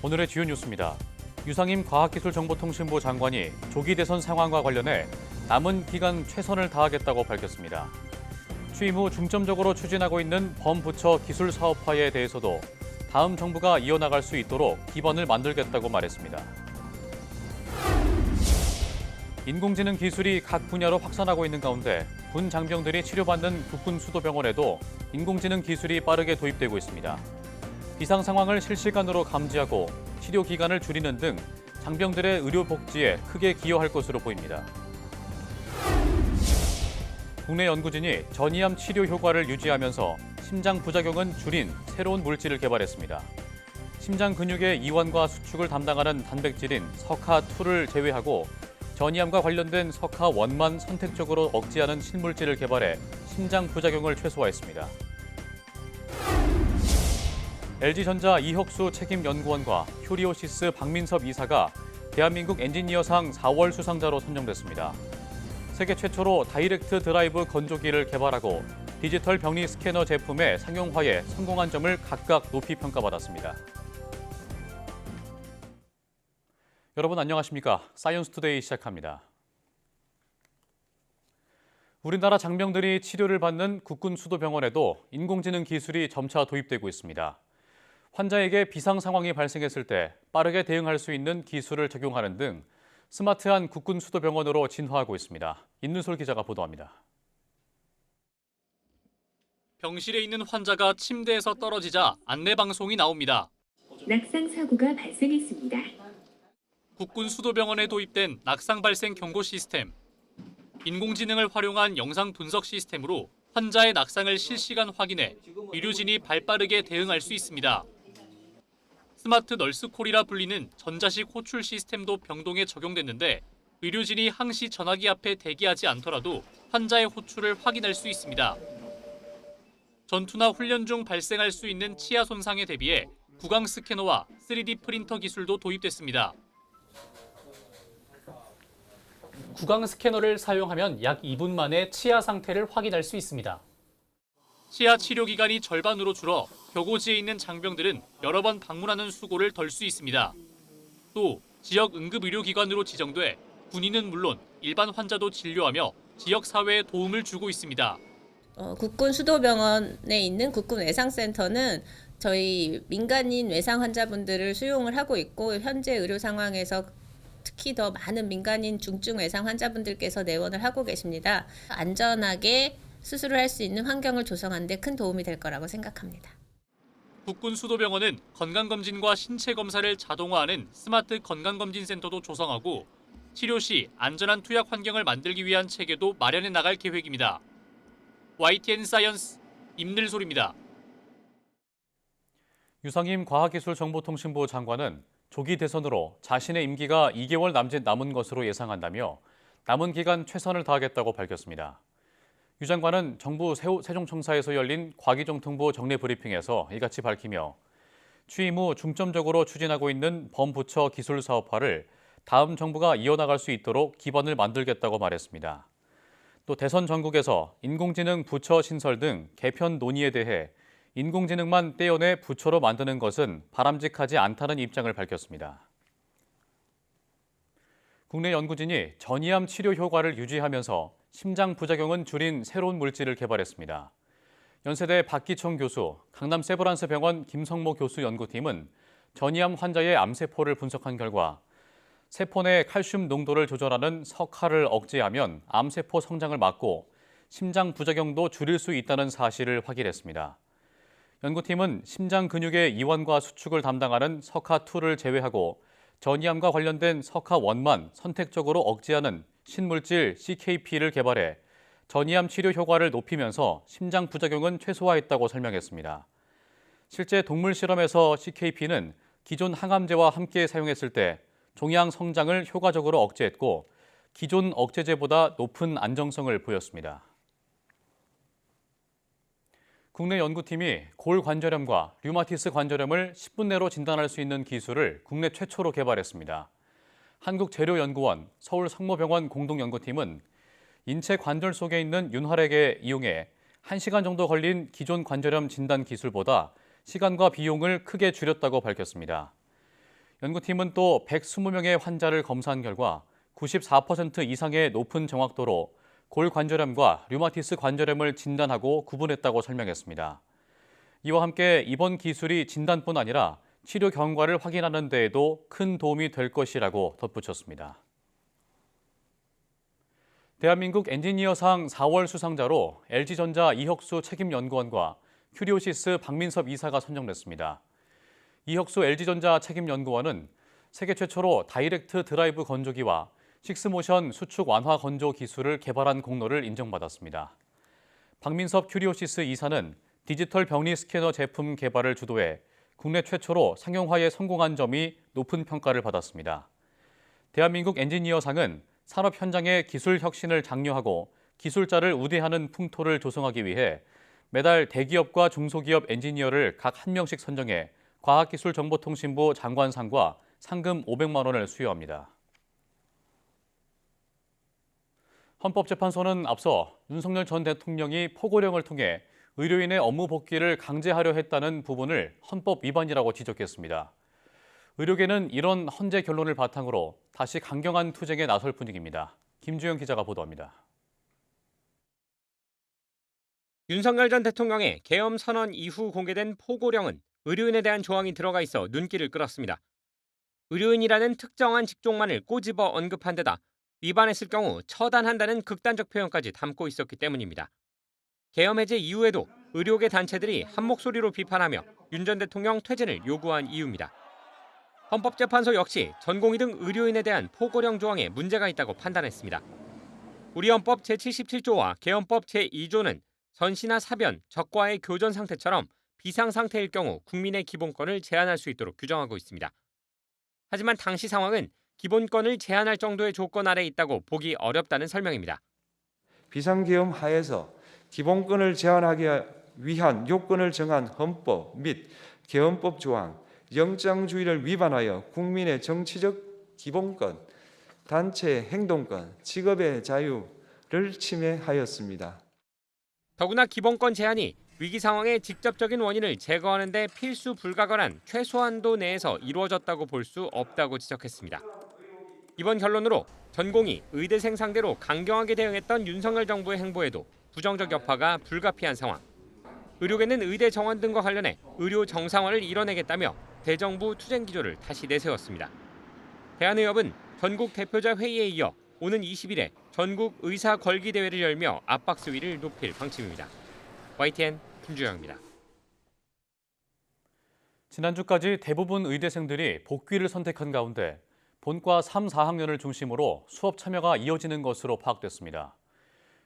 오늘의 주요 뉴스입니다. 유상임 과학기술정보통신부 장관이 조기 대선 상황과 관련해 남은 기간 최선을 다하겠다고 밝혔습니다. 취임 후 중점적으로 추진하고 있는 범부처 기술 사업화에 대해서도 다음 정부가 이어나갈 수 있도록 기반을 만들겠다고 말했습니다. 인공지능 기술이 각 분야로 확산하고 있는 가운데 군 장병들이 치료받는 국군수도병원에도 인공지능 기술이 빠르게 도입되고 있습니다. 비상 상황을 실시간으로 감지하고 치료 기간을 줄이는 등 장병들의 의료 복지에 크게 기여할 것으로 보입니다. 국내 연구진이 전이암 치료 효과를 유지하면서 심장 부작용은 줄인 새로운 물질을 개발했습니다. 심장 근육의 이완과 수축을 담당하는 단백질인 석화2를 제외하고 전이암과 관련된 석화1만 선택적으로 억제하는 신물질을 개발해 심장 부작용을 최소화했습니다. LG전자 이혁수 책임연구원과 휴리오시스 박민섭 이사가 대한민국 엔지니어상 4월 수상자로 선정됐습니다. 세계 최초로 다이렉트 드라이브 건조기를 개발하고 디지털 병리 스캐너 제품의 상용화에 성공한 점을 각각 높이 평가받았습니다. 여러분 안녕하십니까? 사이언스 투데이 시작합니다. 우리나라 장병들이 치료를 받는 국군수도병원에도 인공지능 기술이 점차 도입되고 있습니다. 환자에게 비상 상황이 발생했을 때 빠르게 대응할 수 있는 기술을 적용하는 등 스마트한 국군수도병원으로 진화하고 있습니다. 임누솔 기자가 보도합니다. 병실에 있는 환자가 침대에서 떨어지자 안내방송이 나옵니다. 낙상 사고가 발생했습니다. 국군수도병원에 도입된 낙상 발생 경고 시스템. 인공지능을 활용한 영상 분석 시스템으로 환자의 낙상을 실시간 확인해 의료진이 발빠르게 대응할 수 있습니다. 스마트 널스콜이라 불리는 전자식 호출 시스템도 병동에 적용됐는데 의료진이 항시 전화기 앞에 대기하지 않더라도 환자의 호출을 확인할 수 있습니다. 전투나 훈련 중 발생할 수 있는 치아 손상에 대비해 구강 스캐너와 3D 프린터 기술도 도입됐습니다. 구강 스캐너를 사용하면 약 2분 만에 치아 상태를 확인할 수 있습니다. 치아 치료 기간이 절반으로 줄어 벽오지에 있는 장병들은 여러 번 방문하는 수고를 덜 수 있습니다. 또 지역 응급의료기관으로 지정돼 군인은 물론 일반 환자도 진료하며 지역 사회에 도움을 주고 있습니다. 국군수도병원에 있는 국군외상센터는 저희 민간인 외상 환자분들을 수용을 하고 있고 현재 의료 상황에서 특히 더 많은 민간인 중증 외상 환자분들께서 내원을 하고 계십니다. 안전하게 수술을 할 수 있는 환경을 조성하는 데 큰 도움이 될 거라고 생각합니다. 국군수도병원은 건강검진과 신체검사를 자동화하는 스마트 건강검진센터도 조성하고 치료 시 안전한 투약 환경을 만들기 위한 체계도 마련해 나갈 계획입니다. YTN 사이언스 임늘솔입니다. 유상임 과학기술정보통신부 장관은 조기 대선으로 자신의 임기가 2개월 남짓 남은 것으로 예상한다며 남은 기간 최선을 다하겠다고 밝혔습니다. 유 장관은 정부 세종청사에서 열린 과기정통부 정례 브리핑에서 이같이 밝히며 취임 후 중점적으로 추진하고 있는 범부처 기술 사업화를 다음 정부가 이어나갈 수 있도록 기반을 만들겠다고 말했습니다. 또 대선 전국에서 인공지능 부처 신설 등 개편 논의에 대해 인공지능만 떼어내 부처로 만드는 것은 바람직하지 않다는 입장을 밝혔습니다. 국내 연구진이 전이암 치료 효과를 유지하면서 심장 부작용은 줄인 새로운 물질을 개발했습니다. 연세대 박기청 교수, 강남 세브란스 병원 김성모 교수 연구팀은 전이암 환자의 암세포를 분석한 결과 세포 내 칼슘 농도를 조절하는 석화를 억제하면 암세포 성장을 막고 심장 부작용도 줄일 수 있다는 사실을 확인했습니다. 연구팀은 심장 근육의 이완과 수축을 담당하는 석화2를 제외하고 전이암과 관련된 석화1만 선택적으로 억제하는 신물질 CKP를 개발해 전이암 치료 효과를 높이면서 심장 부작용은 최소화했다고 설명했습니다. 실제 동물 실험에서 CKP는 기존 항암제와 함께 사용했을 때 종양 성장을 효과적으로 억제했고 기존 억제제보다 높은 안정성을 보였습니다. 국내 연구팀이 골관절염과 류마티스 관절염을 10분 내로 진단할 수 있는 기술을 국내 최초로 개발했습니다. 한국재료연구원, 서울성모병원 공동연구팀은 인체 관절 속에 있는 윤활액에 이용해 1시간 정도 걸린 기존 관절염 진단 기술보다 시간과 비용을 크게 줄였다고 밝혔습니다. 연구팀은 또 120명의 환자를 검사한 결과 94% 이상의 높은 정확도로 골관절염과 류마티스 관절염을 진단하고 구분했다고 설명했습니다. 이와 함께 이번 기술이 진단뿐 아니라 치료 경과를 확인하는 데에도 큰 도움이 될 것이라고 덧붙였습니다. 대한민국 엔지니어상 4월 수상자로 LG전자 이혁수 책임연구원과 큐리오시스 박민섭 이사가 선정됐습니다. 이혁수 LG전자 책임연구원은 세계 최초로 다이렉트 드라이브 건조기와 식스모션 수축 완화 건조 기술을 개발한 공로를 인정받았습니다. 박민섭 큐리오시스 이사는 디지털 병리 스캐너 제품 개발을 주도해 국내 최초로 상용화에 성공한 점이 높은 평가를 받았습니다. 대한민국 엔지니어상은 산업 현장의 기술 혁신을 장려하고 기술자를 우대하는 풍토를 조성하기 위해 매달 대기업과 중소기업 엔지니어를 각 1명씩 선정해 과학기술정보통신부 장관상과 상금 500만 원을 수여합니다. 헌법재판소는 앞서 윤석열 전 대통령이 포고령을 통해 의료인의 업무 복귀를 강제하려 했다는 부분을 헌법 위반이라고 지적했습니다. 의료계는 이런 헌재 결론을 바탕으로 다시 강경한 투쟁에 나설 분위기입니다. 김주영 기자가 보도합니다. 윤석열 전 대통령의 계엄 선언 이후 공개된 포고령은 의료인에 대한 조항이 들어가 있어 눈길을 끌었습니다. 의료인이라는 특정한 직종만을 꼬집어 언급한 데다 위반했을 경우 처단한다는 극단적 표현까지 담고 있었기 때문입니다. 계엄 해제 이후에도 의료계 단체들이 한 목소리로 비판하며 윤 전 대통령 퇴진을 요구한 이유입니다. 헌법재판소 역시 전공의 등 의료인에 대한 포고령 조항에 문제가 있다고 판단했습니다. 우리 헌법 제77조와 계엄법 제2조는 전시나 사변, 적과의 교전 상태처럼 비상 상태일 경우 국민의 기본권을 제한할 수 있도록 규정하고 있습니다. 하지만 당시 상황은 기본권을 제한할 정도의 조건 아래 있다고 보기 어렵다는 설명입니다. 비상계엄 하에서 기본권을 제한하기 위한 요건을 정한 헌법 및 계엄법 조항, 영장주의를 위반하여 국민의 정치적 기본권, 단체 행동권, 직업의 자유를 침해하였습니다. 더구나 기본권 제한이 위기 상황의 직접적인 원인을 제거하는 데 필수 불가결한 최소한도 내에서 이루어졌다고 볼 수 없다고 지적했습니다. 이번 결론으로 전공의, 의대생 상대로 강경하게 대응했던 윤석열 정부의 행보에도 부정적 여파가 불가피한 상황. 의료계는 의대 정원 등과 관련해 의료 정상화를 이뤄내겠다며 대정부 투쟁 기조를 다시 내세웠습니다. 대한의협은 전국 대표자 회의에 이어 오는 20일에 전국 의사 걸기 대회를 열며 압박 수위를 높일 방침입니다. YTN 김주영입니다. 지난주까지 대부분 의대생들이 복귀를 선택한 가운데 본과 3, 4학년을 중심으로 수업 참여가 이어지는 것으로 파악됐습니다.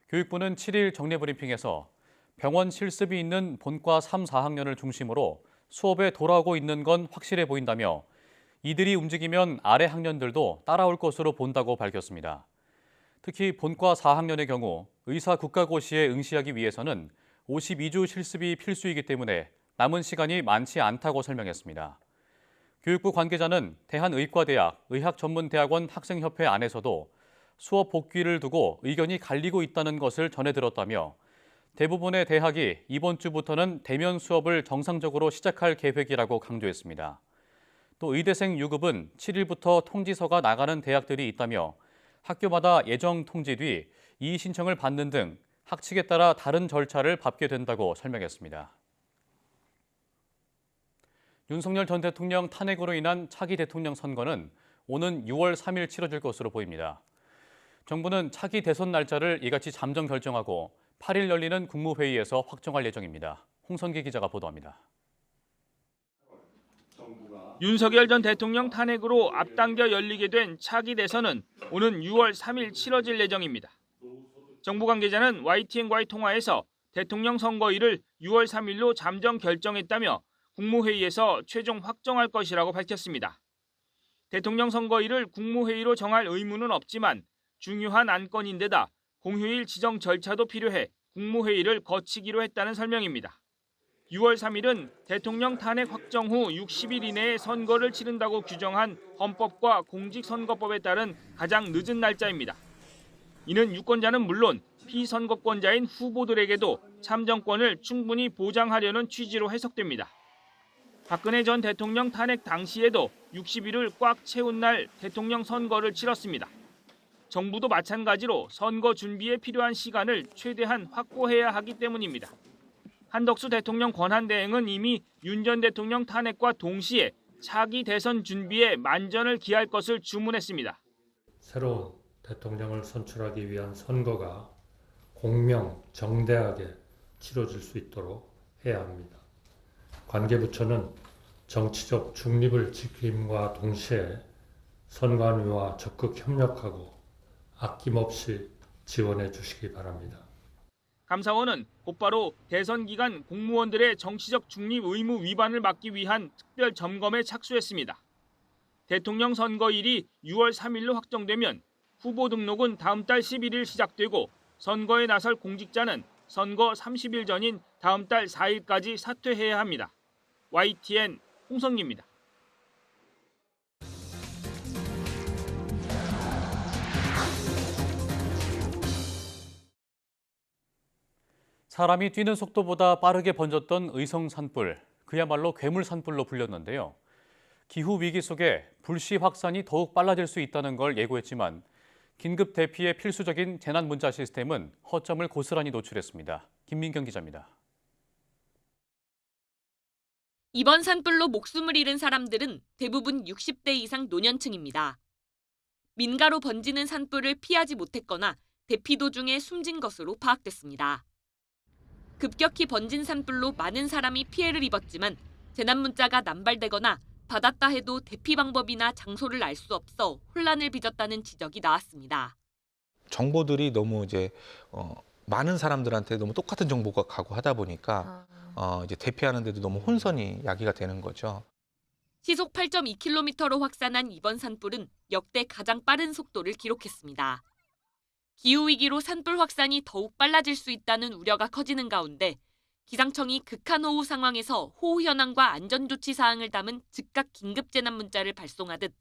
교육부는 7일 정례 브리핑에서 병원 실습이 있는 본과 3, 4학년을 중심으로 수업에 돌아오고 있는 건 확실해 보인다며 이들이 움직이면 아래 학년들도 따라올 것으로 본다고 밝혔습니다. 특히 본과 4학년의 경우 의사 국가고시에 응시하기 위해서는 52주 실습이 필수이기 때문에 남은 시간이 많지 않다고 설명했습니다. 교육부 관계자는 대한의과대학 의학전문대학원 학생협회 안에서도 수업 복귀를 두고 의견이 갈리고 있다는 것을 전해 들었다며 대부분의 대학이 이번 주부터는 대면 수업을 정상적으로 시작할 계획이라고 강조했습니다. 또 의대생 유급은 7일부터 통지서가 나가는 대학들이 있다며 학교마다 예정 통지 뒤 이의 신청을 받는 등 학칙에 따라 다른 절차를 밟게 된다고 설명했습니다. 윤석열 전 대통령 탄핵으로 인한 차기 대통령 선거는 오는 6월 3일 치러질 것으로 보입니다. 정부는 차기 대선 날짜를 이같이 잠정 결정하고 8일 열리는 국무회의에서 확정할 예정입니다. 홍선기 기자가 보도합니다. 윤석열 전 대통령 탄핵으로 앞당겨 열리게 된 차기 대선은 오는 6월 3일 치러질 예정입니다. 정부 관계자는 YTN과의 통화에서 대통령 선거일을 6월 3일로 잠정 결정했다며 국무회의에서 최종 확정할 것이라고 밝혔습니다. 대통령 선거일을 국무회의로 정할 의무는 없지만 중요한 안건인데다 공휴일 지정 절차도 필요해 국무회의를 거치기로 했다는 설명입니다. 6월 3일은 대통령 탄핵 확정 후 60일 이내에 선거를 치른다고 규정한 헌법과 공직선거법에 따른 가장 늦은 날짜입니다. 이는 유권자는 물론 피선거권자인 후보들에게도 참정권을 충분히 보장하려는 취지로 해석됩니다. 박근혜 전 대통령 탄핵 당시에도 60일을 꽉 채운 날 대통령 선거를 치렀습니다. 정부도 마찬가지로 선거 준비에 필요한 시간을 최대한 확보해야 하기 때문입니다. 한덕수 대통령 권한대행은 이미 윤 전 대통령 탄핵과 동시에 차기 대선 준비에 만전을 기할 것을 주문했습니다. 새로운 대통령을 선출하기 위한 선거가 공명, 정대하게 치러질 수 있도록 해야 합니다. 관계부처는 정치적 중립을 지킴과 동시에 선관위와 적극 협력하고 아낌없이 지원해 주시기 바랍니다. 감사원은 곧바로 대선 기간 공무원들의 정치적 중립 의무 위반을 막기 위한 특별 점검에 착수했습니다. 대통령 선거일이 6월 3일로 확정되면 후보 등록은 다음 달 11일 시작되고 선거에 나설 공직자는 선거 30일 전인 다음 달 4일까지 사퇴해야 합니다. YTN 홍성기입니다. 사람이 뛰는 속도보다 빠르게 번졌던 의성 산불, 그야말로 괴물 산불로 불렸는데요. 기후 위기 속에 불씨 확산이 더욱 빨라질 수 있다는 걸 예고했지만 긴급 대피의 필수적인 재난 문자 시스템은 허점을 고스란히 노출했습니다. 김민경 기자입니다. 이번 산불로 목숨을 잃은 사람들은 대부분 60대 이상 노년층입니다. 민가로 번지는 산불을 피하지 못했거나 대피 도중에 숨진 것으로 파악됐습니다. 급격히 번진 산불로 많은 사람이 피해를 입었지만 재난 문자가 남발되거나 받았다 해도 대피 방법이나 장소를 알 수 없어 혼란을 빚었다는 지적이 나왔습니다. 정보들이 너무 많은 사람들한테 너무 똑같은 정보가 가고 하다 보니까 이제 대피하는데도 너무 혼선이 야기가 되는 거죠. 시속 8.2km로 확산한 이번 산불은 역대 가장 빠른 속도를 기록했습니다. 기후위기로 산불 확산이 더욱 빨라질 수 있다는 우려가 커지는 가운데 기상청이 극한호우 상황에서 호우 현황과 안전조치 사항을 담은 즉각 긴급재난 문자를 발송하듯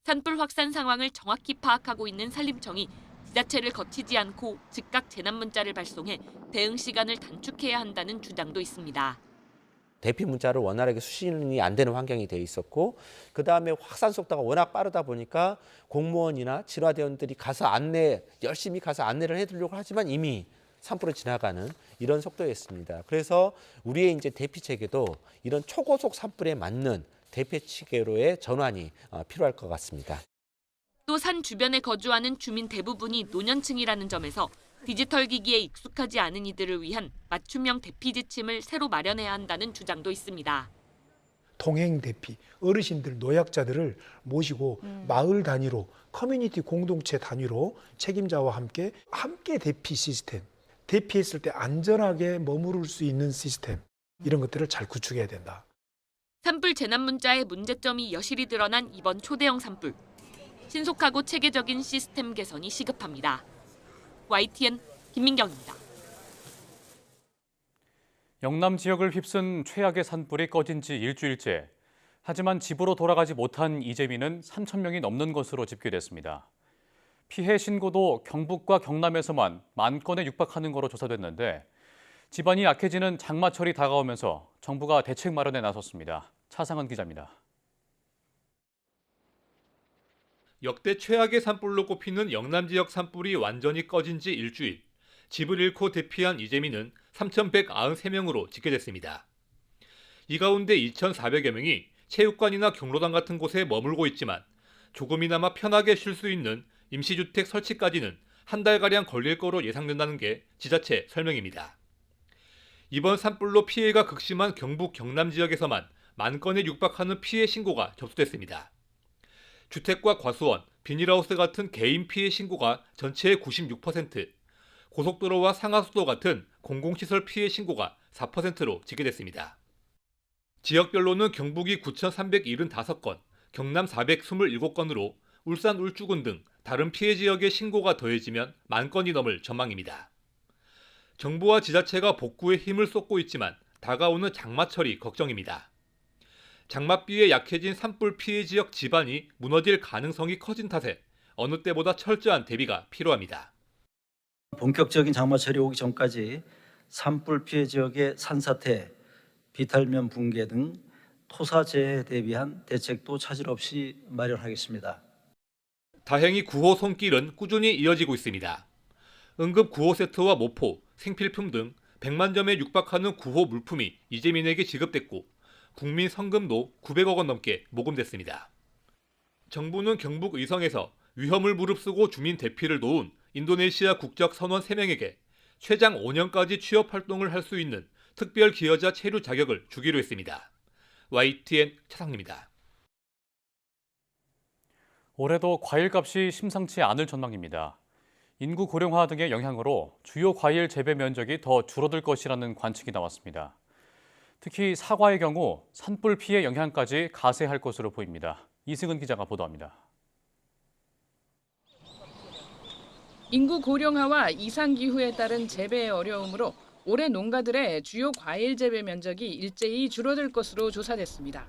산불 확산 상황을 정확히 파악하고 있는 산림청이 지자체를 거치지 않고 즉각 재난 문자를 발송해 대응 시간을 단축해야 한다는 주장도 있습니다. 대피 문자를 원활하게 수신이 안 되는 환경이 돼 있었고 그다음에 확산 속도가 워낙 빠르다 보니까 공무원이나 진화대원들이 열심히 가서 안내를 해드리려고 하지만 이미 산불을 지나가는 이런 속도였습니다. 그래서 우리의 이제 대피 체계도 이런 초고속 산불에 맞는 대피 체계로의 전환이 필요할 것 같습니다. 또 산 주변에 거주하는 주민 대부분이 노년층이라는 점에서 디지털 기기에 익숙하지 않은 이들을 위한 맞춤형 대피 지침을 새로 마련해야 한다는 주장도 있습니다. 동행 대피, 어르신들, 노약자들을 모시고 마을 단위로, 커뮤니티 공동체 단위로 책임자와 함께 대피 시스템, 대피했을 때 안전하게 머무를 수 있는 시스템, 이런 것들을 잘 구축해야 된다. 산불 재난 문자의 문제점이 여실히 드러난 이번 초대형 산불. 신속하고 체계적인 시스템 개선이 시급합니다. YTN 김민경입니다. 영남 지역을 휩쓴 최악의 산불이 꺼진 지 일주일째. 하지만 집으로 돌아가지 못한 이재민은 3천 명이 넘는 것으로 집계됐습니다. 피해 신고도 경북과 경남에서만 10,000건에 육박하는 거로 조사됐는데 집안이 약해지는 장마철이 다가오면서 정부가 대책 마련에 나섰습니다. 차상은 기자입니다. 역대 최악의 산불로 꼽히는 영남 지역 산불이 완전히 꺼진 지 일주일. 집을 잃고 대피한 이재민은 3,193명으로 집계됐습니다. 이 가운데 2,400여 명이 체육관이나 경로당 같은 곳에 머물고 있지만 조금이나마 편하게 쉴 수 있는 임시주택 설치까지는 한 달가량 걸릴 거로 예상된다는 게 지자체 설명입니다. 이번 산불로 피해가 극심한 경북 경남 지역에서만 10,000건에 육박하는 피해 신고가 접수됐습니다. 주택과 과수원, 비닐하우스 같은 개인 피해 신고가 전체의 96%, 고속도로와 상하수도 같은 공공시설 피해 신고가 4%로 집계됐습니다. 지역별로는 경북이 9,375건, 경남 427건으로 울산 울주군 등 다른 피해 지역의 신고가 더해지면 10,000건이 넘을 전망입니다. 정부와 지자체가 복구에 힘을 쏟고 있지만 다가오는 장마철이 걱정입니다. 장맛비에 약해진 산불 피해 지역 지반이 무너질 가능성이 커진 탓에 어느 때보다 철저한 대비가 필요합니다. 본격적인 장마철이 오기 전까지 산불 피해 지역의 산사태, 비탈면 붕괴 등 토사재해에 대비한 대책도 차질 없이 마련하겠습니다. 다행히 구호 손길은 꾸준히 이어지고 있습니다. 응급 구호 세트와 모포, 생필품 등 100만 점에 육박하는 구호 물품이 이재민에게 지급됐고 국민 성금도 900억 원 넘게 모금됐습니다. 정부는 경북 의성에서 위험을 무릅쓰고 주민 대피를 도운 인도네시아 국적 선원 3명에게 최장 5년까지 취업 활동을 할 수 있는 특별 기여자 체류 자격을 주기로 했습니다. YTN 차상입니다. 올해도 과일값이 심상치 않을 전망입니다. 인구 고령화 등의 영향으로 주요 과일 재배 면적이 더 줄어들 것이라는 관측이 나왔습니다. 특히 사과의 경우 산불 피해 영향까지 가세할 것으로 보입니다. 이승은 기자가 보도합니다. 인구 고령화와 이상기후에 따른 재배의 어려움으로 올해 농가들의 주요 과일 재배 면적이 일제히 줄어들 것으로 조사됐습니다.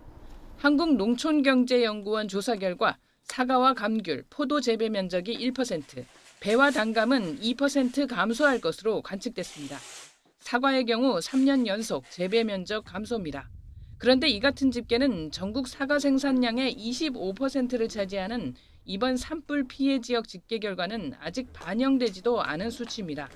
한국농촌경제연구원 조사 결과 사과와 감귤, 포도 재배 면적이 1%, 배와 단감은 2% 감소할 것으로 관측됐습니다. 사과의 경우 3년 연속 재배 면적 감소입니다. 그런데 이 같은 집계는 전국 사과 생산량의 25%를 차지하는 이번 산불 피해 지역 집계 결과는 아직 반영되지도 않은 수치입니다.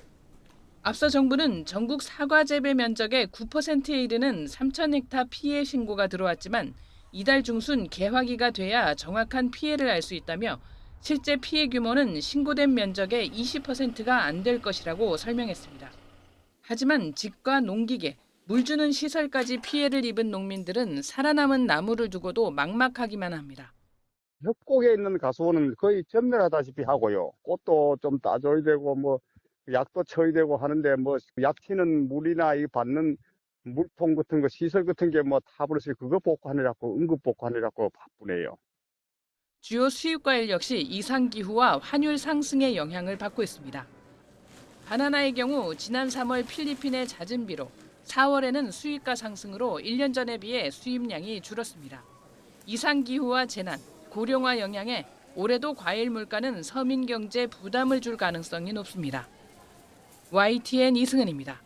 앞서 정부는 전국 사과 재배 면적의 9%에 이르는 3,000헥타 피해 신고가 들어왔지만 이달 중순 개화기가 돼야 정확한 피해를 알 수 있다며 실제 피해 규모는 신고된 면적의 20%가 안 될 것이라고 설명했습니다. 하지만 집과 농기계, 물 주는 시설까지 피해를 입은 농민들은 살아남은 나무를 두고도 막막하기만 합니다. 협곡에 있는 가수원은 거의 전멸하다시피 하고요. 꽃도 좀 따줘야 되고 약도 쳐야 되고 하는데 약 튀는 물이나 이 받는 물통 같은 거 시설 같은 게 다 버렸어요. 그거 복구하느라고 응급 복구하느라고 바쁘네요. 주요 수입과일 역시 이상기후와 환율 상승의 영향을 받고 있습니다. 바나나의 경우 지난 3월 필리핀의 잦은 비로 4월에는 수입가 상승으로 1년 전에 비해 수입량이 줄었습니다. 이상기후와 재난, 고령화 영향에 올해도 과일 물가는 서민 경제에 부담을 줄 가능성이 높습니다. YTN 이승은입니다.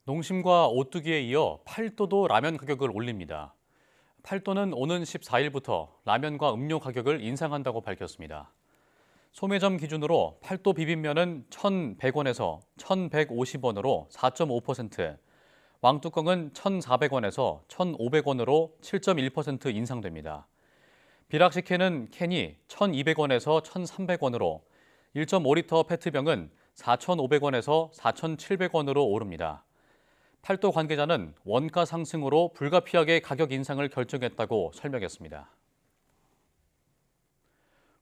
농심과 오뚜기에 이어 팔도도 라면 가격을 올립니다. 팔도는 오는 14일부터 라면과 음료 가격을 인상한다고 밝혔습니다. 소매점 기준으로 팔도 비빔면은 1,100원에서 1,150원으로 4.5%, 왕뚜껑은 1,400원에서 1,500원으로 7.1% 인상됩니다. 비락식혜는 캔이 1,200원에서 1,300원으로, 1.5리터 페트병은 4,500원에서 4,700원으로 오릅니다. 팔도 관계자는 원가 상승으로 불가피하게 가격 인상을 결정했다고 설명했습니다.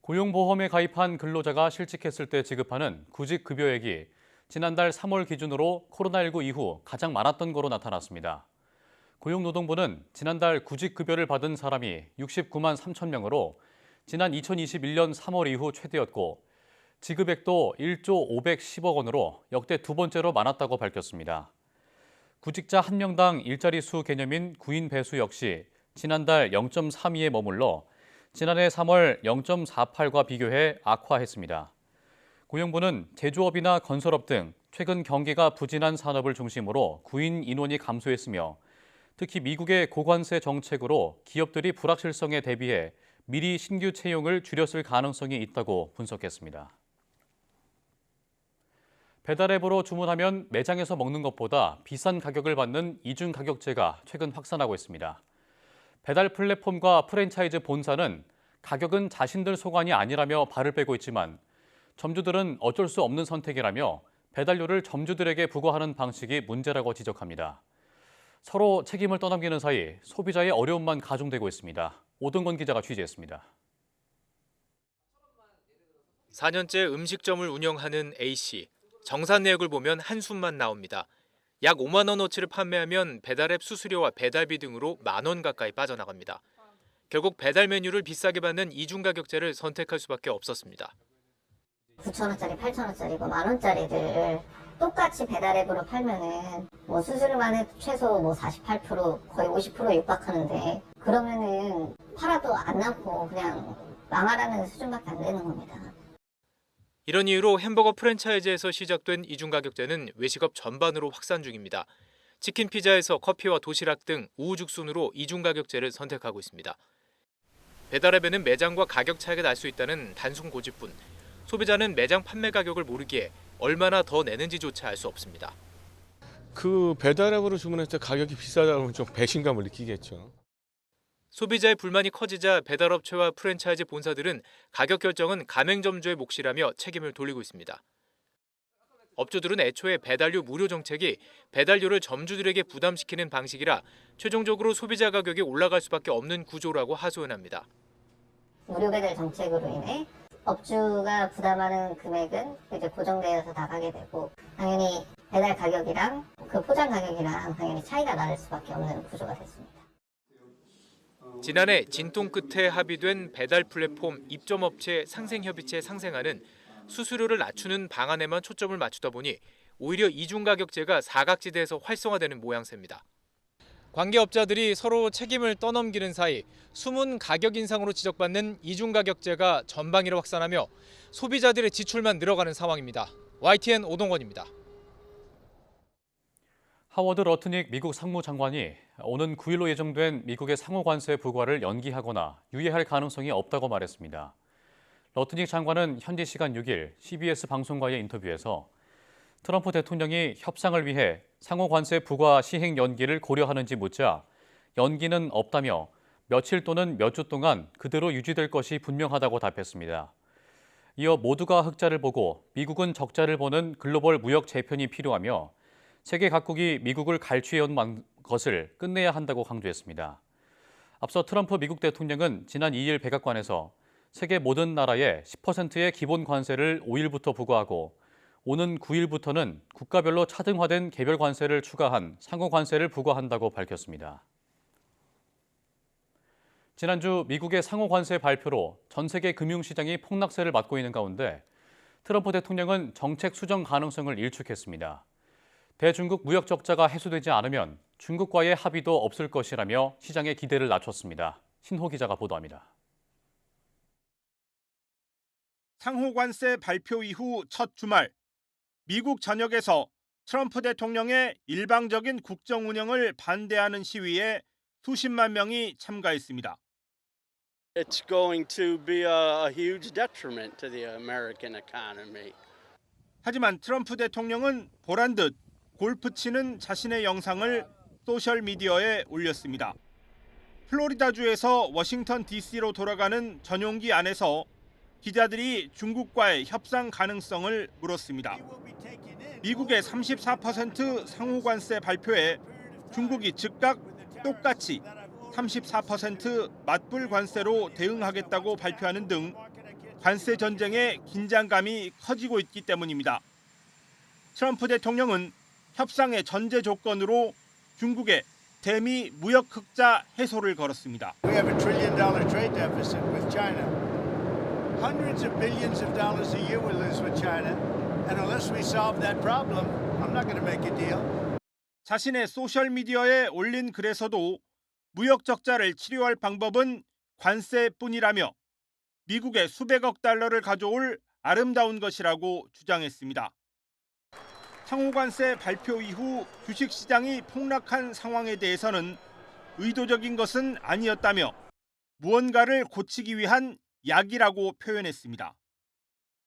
고용보험에 가입한 근로자가 실직했을 때 지급하는 구직급여액이 지난달 3월 기준으로 코로나19 이후 가장 많았던 거로 나타났습니다. 고용노동부는 지난달 구직급여를 받은 사람이 69만 3천 명으로 지난 2021년 3월 이후 최대였고 지급액도 1조 510억 원으로 역대 두 번째로 많았다고 밝혔습니다. 구직자 1명당 일자리 수 개념인 구인 배수 역시 지난달 0.32에 머물러 지난해 3월 0.48과 비교해 악화했습니다. 고용부는 제조업이나 건설업 등 최근 경기가 부진한 산업을 중심으로 구인 인원이 감소했으며 특히 미국의 고관세 정책으로 기업들이 불확실성에 대비해 미리 신규 채용을 줄였을 가능성이 있다고 분석했습니다. 배달앱으로 주문하면 매장에서 먹는 것보다 비싼 가격을 받는 이중 가격제가 최근 확산하고 있습니다. 배달 플랫폼과 프랜차이즈 본사는 가격은 자신들 소관이 아니라며 발을 빼고 있지만 점주들은 어쩔 수 없는 선택이라며 배달료를 점주들에게 부과하는 방식이 문제라고 지적합니다. 서로 책임을 떠넘기는 사이 소비자의 어려움만 가중되고 있습니다. 오동건 기자가 취재했습니다. 4년째 음식점을 운영하는 A씨. 정산 내역을 보면 한숨만 나옵니다. 약 5만 원어치를 판매하면 배달앱 수수료와 배달비 등으로 만 원 가까이 빠져나갑니다. 결국 배달 메뉴를 비싸게 받는 이중 가격제를 선택할 수밖에 없었습니다. 9,000원짜리, 8,000원짜리, 만 원짜리들 똑같이 배달앱으로 팔면은 뭐 수수료만 해도 최소 뭐 48% 거의 50% 육박하는데 그러면은 팔아도 안 남고 그냥 망하라는 수준밖에 안 되는 겁니다. 이런 이유로 햄버거 프랜차이즈에서 시작된 이중 가격제는 외식업 전반으로 확산 중입니다. 치킨 피자에서 커피와 도시락 등 우후죽 순으로 이중 가격제를 선택하고 있습니다. 배달앱에는 매장과 가격 차이가 날 수 있다는 단순 고집뿐 소비자는 매장 판매 가격을 모르기에 얼마나 더 내는지조차 알 수 없습니다. 그 배달앱으로 주문했을 때 가격이 비싸다 그러면 좀 배신감을 느끼겠죠. 소비자의 불만이 커지자 배달업체와 프랜차이즈 본사들은 가격 결정은 가맹점주의 몫이라며 책임을 돌리고 있습니다. 업주들은 애초에 배달료 무료 정책이 배달료를 점주들에게 부담시키는 방식이라 최종적으로 소비자 가격이 올라갈 수밖에 없는 구조라고 하소연합니다. 무료 배달 정책으로 인해 업주가 부담하는 금액은 이제 고정되어서 나가게 되고 당연히 배달 가격이랑 그 포장 가격이랑 당연히 차이가 날 수밖에 없는 구조가 됐습니다. 지난해 진통 끝에 합의된 배달 플랫폼 입점업체 상생협의체 상생안은 수수료를 낮추는 방안에만 초점을 맞추다 보니 오히려 이중 가격제가 사각지대에서 활성화되는 모양새입니다. 관계업자들이 서로 책임을 떠넘기는 사이 숨은 가격 인상으로 지적받는 이중 가격제가 전방위로 확산하며 소비자들의 지출만 늘어가는 상황입니다. YTN 오동건입니다. 하워드 러트닉 미국 상무장관이 오는 9일로 예정된 미국의 상호 관세 부과를 연기하거나 유예할 가능성이 없다고 말했습니다. 러트닉 장관은 현지 시간 6일 CBS 방송과의 인터뷰에서 트럼프 대통령이 협상을 위해 상호 관세 부과 시행 연기를 고려하는지 묻자 연기는 없다며 며칠 또는 몇 주 동안 그대로 유지될 것이 분명하다고 답했습니다. 이어 모두가 흑자를 보고 미국은 적자를 보는 글로벌 무역 재편이 필요하며 세계 각국이 미국을 갈취해온 것을 끝내야 한다고 강조했습니다. 앞서 트럼프 미국 대통령은 지난 2일 백악관에서 세계 모든 나라에 10%의 기본 관세를 5일부터 부과하고 오는 9일부터는 국가별로 차등화된 개별 관세를 추가한 상호 관세를 부과한다고 밝혔습니다. 지난주 미국의 상호 관세 발표로 전 세계 금융시장이 폭락세를 맞고 있는 가운데 트럼프 대통령은 정책 수정 가능성을 일축했습니다. 대중국 무역 적자가 해소되지 않으면 중국과의 합의도 없을 것이라며 시장의 기대를 낮췄습니다. 신호 기자가 보도합니다. 상호관세 발표 이후 첫 주말, 미국 전역에서 트럼프 대통령의 일방적인 국정 운영을 반대하는 시위에 수십만 명이 참가했습니다. It's going to be a huge detriment to the American economy. 하지만 트럼프 대통령은 보란 듯 골프 치는 자신의 영상을 소셜 미디어에 올렸습니다. 플로리다주에서 워싱턴 DC로 돌아가는 전용기 안에서 기자들이 중국과의 협상 가능성을 물었습니다. 미국의 34% 상호관세 발표에 중국이 즉각 똑같이 34% 맞불 관세로 대응하겠다고 발표하는 등 관세 전쟁의 긴장감이 커지고 있기 때문입니다. 트럼프 대통령은 협상의 전제 조건으로 중국의 대미 무역 흑자 해소를 걸었습니다. We have $1 trillion trade deficit with China. Hundreds of billions of dollars a year we lose with China. And unless we solve that problem, I'm not going to make a deal. 자신의 소셜 미디어에 올린 글에서도 무역 적자를 치료할 방법은 관세뿐이라며 미국의 수백억 달러를 가져올 아름다운 것이라고 주장했습니다. 상호관세 발표 이후 주식시장이 폭락한 상황에 대해서는 의도적인 것은 아니었다며 무언가를 고치기 위한 약이라고 표현했습니다.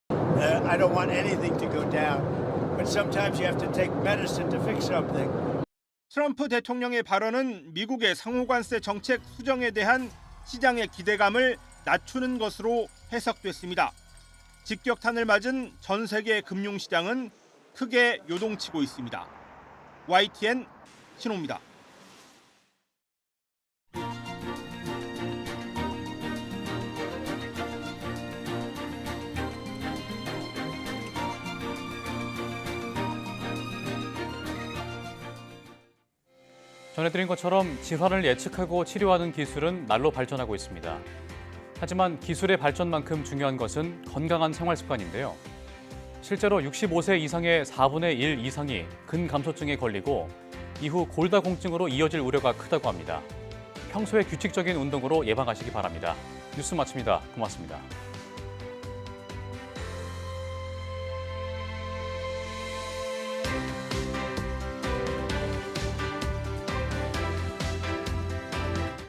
I don't want anything to go down, but sometimes you have to take medicine to fix something. 트럼프 대통령의 발언은 미국의 상호관세 정책 수정에 대한 시장의 기대감을 낮추는 것으로 해석됐습니다. 직격탄을 맞은 전 세계 금융시장은 크게 요동치고 있습니다. YTN 신호입니다. 전해드린 것처럼 질환을 예측하고 치료하는 기술은 날로 발전하고 있습니다. 하지만 기술의 발전만큼 중요한 것은 건강한 생활 습관인데요. 실제로 65세 이상의 4분의 1 이상이 근감소증에 걸리고 이후 골다공증으로 이어질 우려가 크다고 합니다. 평소에 규칙적인 운동으로 예방하시기 바랍니다. 뉴스 마칩니다. 고맙습니다.